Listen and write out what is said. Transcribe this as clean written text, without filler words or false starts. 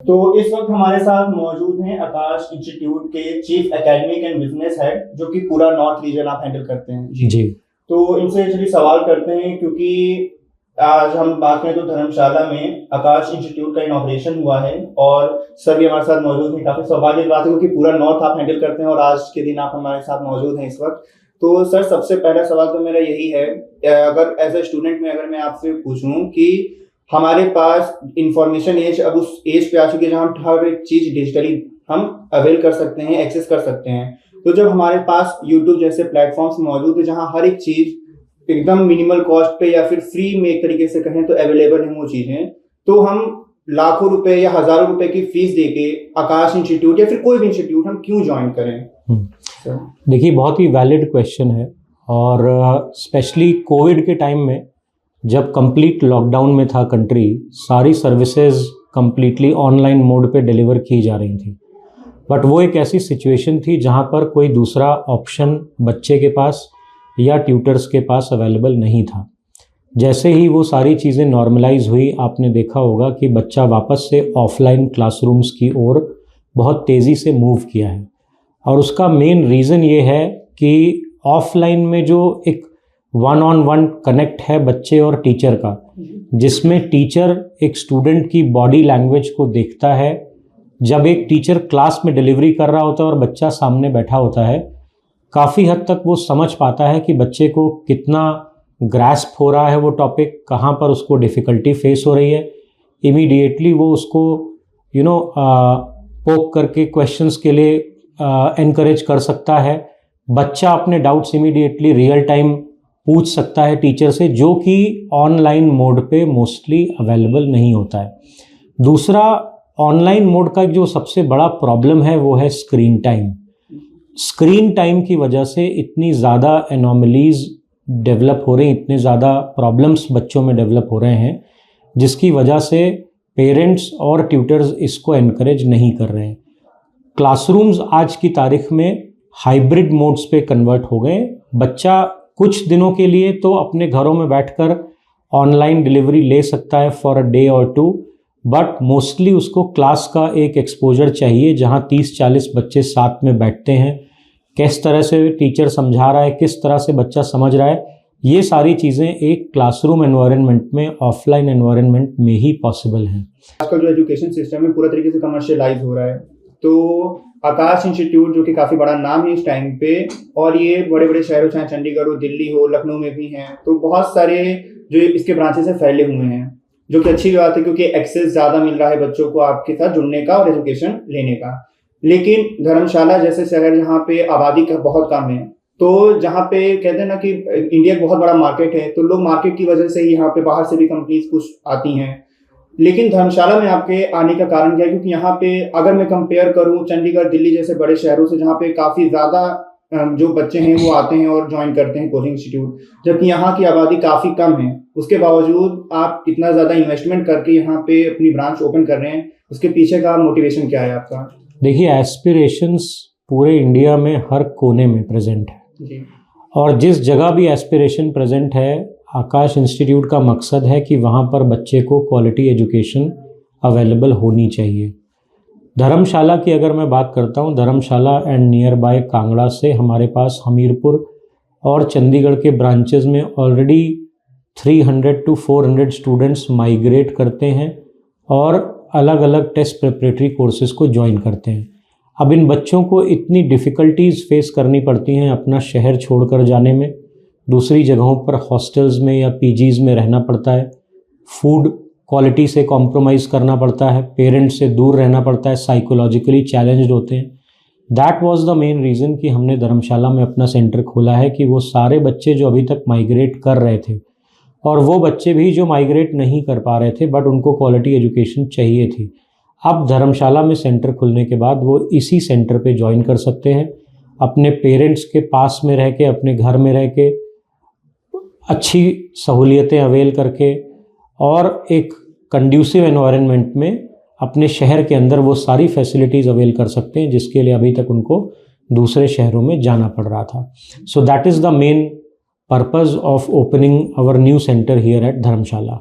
तो इस वक्त हमारे साथ मौजूद हैं आकाश इंस्टीट्यूट के chief academic and business head, जो कि पूरा नॉर्थ रीजन आप हैंडल करते हैं। जी। तो इनसे चलिए सवाल करते हैं, क्योंकि आज हम बात करें तो धर्मशाला में आकाश इंस्टीट्यूट का इनॉग्रेशन हुआ है और सर भी हमारे साथ मौजूद हैं। काफी सौभाग्य की बात है, क्योंकि पूरा नॉर्थ आप हैंडल करते हैं और आज के दिन आप हमारे साथ मौजूद हैं इस वक्त। तो सर, सबसे पहला सवाल तो मेरा यही है, अगर एज ए स्टूडेंट में अगर मैं आपसे पूछूं कि हमारे पास इंफॉर्मेशन एज अब उस एज पे आ चुकी है जहाँ हम हर एक चीज डिजिटली हम अवेल कर सकते हैं, एक्सेस कर सकते हैं। तो जब हमारे पास यूट्यूब जैसे प्लेटफॉर्म्स मौजूद है जहाँ हर एक चीज एकदम मिनिमल कॉस्ट पे या फिर फ्री में एक तरीके से कहें तो अवेलेबल है वो चीजें, तो हम लाखों रुपए या हजारों रुपए की फीस देके आकाश इंस्टीट्यूट या फिर कोई भी इंस्टीट्यूट हम क्यों ज्वाइन करें? देखिए, बहुत ही वैलिड क्वेश्चन है। और स्पेशली कोविड के टाइम में जब कंप्लीट लॉकडाउन में था कंट्री, सारी सर्विसेज कंप्लीटली ऑनलाइन मोड पे डिलीवर की जा रही थी। बट वो एक ऐसी सिचुएशन थी जहाँ पर कोई दूसरा ऑप्शन बच्चे के पास या ट्यूटर्स के पास अवेलेबल नहीं था। जैसे ही वो सारी चीज़ें नॉर्मलाइज हुई, आपने देखा होगा कि बच्चा वापस से ऑफलाइन क्लासरूम्स की ओर बहुत तेज़ी से मूव किया है। और उसका मेन रीज़न ये है कि ऑफलाइन में जो एक वन ऑन वन कनेक्ट है बच्चे और टीचर का, जिसमें टीचर एक स्टूडेंट की बॉडी लैंग्वेज को देखता है। जब एक टीचर क्लास में डिलीवरी कर रहा होता है और बच्चा सामने बैठा होता है, काफ़ी हद तक वो समझ पाता है कि बच्चे को कितना ग्रास्प हो रहा है वो टॉपिक, कहाँ पर उसको डिफ़िकल्टी फेस हो रही है। इमीडिएटली वो उसको पोक करके क्वेश्चंस के लिए एनकरेज कर सकता है। बच्चा अपने डाउट्स इमीडिएटली रियल टाइम पूछ सकता है टीचर से, जो कि ऑनलाइन मोड पे मोस्टली अवेलेबल नहीं होता है। दूसरा, ऑनलाइन मोड का जो सबसे बड़ा प्रॉब्लम है वो है स्क्रीन टाइम। स्क्रीन टाइम की वजह से इतनी ज़्यादा एनोमलीज डेवलप हो रही हैं, इतने ज़्यादा प्रॉब्लम्स बच्चों में डेवलप हो रहे हैं, जिसकी वजह से पेरेंट्स और ट्यूटर्स इसको एनकरेज नहीं कर रहे हैं। क्लासरूम्स आज की तारीख में हाइब्रिड मोड्स पे कन्वर्ट हो गए। बच्चा कुछ दिनों के लिए तो अपने घरों में बैठकर ऑनलाइन डिलीवरी ले सकता है फॉर अ डे और टू, बट मोस्टली उसको क्लास का एक एक्सपोजर चाहिए जहां 30-40 बच्चे साथ में बैठते हैं। किस तरह से टीचर समझा रहा है, किस तरह से बच्चा समझ रहा है, ये सारी चीज़ें एक क्लासरूम एनवायरनमेंट में, ऑफलाइन एनवायरनमेंट में ही पॉसिबल हैं। आजकल जो एजुकेशन सिस्टम है पूरा तरीके से कमर्शियलाइज हो रहा है, तो आकाश इंस्टीट्यूट जो कि काफ़ी बड़ा नाम है इस टाइम पे, और ये बड़े बड़े शहरों चाहे चंडीगढ़ हो, दिल्ली हो, लखनऊ में भी हैं, तो बहुत सारे जो इसके ब्रांचेस है फैले हुए हैं, जो कि अच्छी बात है क्योंकि एक्सेस ज़्यादा मिल रहा है बच्चों को आपके साथ जुड़ने का और एजुकेशन लेने का। लेकिन धर्मशाला जैसे शहर जहाँ पे आबादी का बहुत कम है, तो जहाँ पे कहते हैं ना कि इंडिया एक बहुत बड़ा मार्केट है, तो लोग मार्केट की वजह से ही यहाँ पे बाहर से भी कंपनीज कुछ आती हैं। लेकिन धर्मशाला में आपके आने का कारण क्या है? क्योंकि यहाँ पे अगर मैं कंपेयर करूँ चंडीगढ़, दिल्ली जैसे बड़े शहरों से, जहाँ पे काफ़ी ज़्यादा जो बच्चे हैं वो आते हैं और ज्वाइन करते हैं कोचिंग इंस्टीट्यूट, जबकि यहाँ की आबादी काफ़ी कम है, उसके बावजूद आप इतना ज़्यादा इन्वेस्टमेंट करके यहाँ पे अपनी ब्रांच ओपन कर रहे हैं, उसके पीछे का मोटिवेशन क्या है आपका? देखिए, एस्पिरेशंस पूरे इंडिया में हर कोने में प्रेजेंट है जी। और जिस जगह भी एस्पिरेशन प्रेजेंट है, आकाश इंस्टीट्यूट का मकसद है कि वहाँ पर बच्चे को क्वालिटी एजुकेशन अवेलेबल होनी चाहिए। धर्मशाला की अगर मैं बात करता हूँ, धर्मशाला एंड नियर बाय कांगड़ा से हमारे पास हमीरपुर और चंडीगढ़ के ब्रांचेस में ऑलरेडी 300 to 400 स्टूडेंट्स माइग्रेट करते हैं और अलग अलग टेस्ट प्रिपरेटरी कोर्सेज़ को ज्वाइन करते हैं। अब इन बच्चों को इतनी डिफ़िकल्टीज़ फेस करनी पड़ती हैं अपना शहर छोड़कर जाने में, दूसरी जगहों पर हॉस्टल्स में या पीजीज़ में रहना पड़ता है, फूड क्वालिटी से कॉम्प्रोमाइज़ करना पड़ता है, पेरेंट्स से दूर रहना पड़ता है, साइकोलॉजिकली चैलेंज्ड होते हैं। That was the main reason कि हमने धर्मशाला में अपना सेंटर खोला है, कि वो सारे बच्चे जो अभी तक माइग्रेट कर रहे थे और वो बच्चे भी जो माइग्रेट नहीं कर पा रहे थे बट उनको क्वालिटी एजुकेशन चाहिए थी, अब धर्मशाला में सेंटर खुलने के बाद वो इसी सेंटर पे ज्वाइन कर सकते हैं, अपने पेरेंट्स के पास में रह के, अपने घर में रह के, अच्छी सहूलियतें अवेल करके और एक कंड्यूसिव एनवायरनमेंट में अपने शहर के अंदर वो सारी फैसिलिटीज़ अवेल कर सकते हैं जिसके लिए अभी तक उनको दूसरे शहरों में जाना पड़ रहा था। So that is the main purpose of opening our new center here at Dharamshala.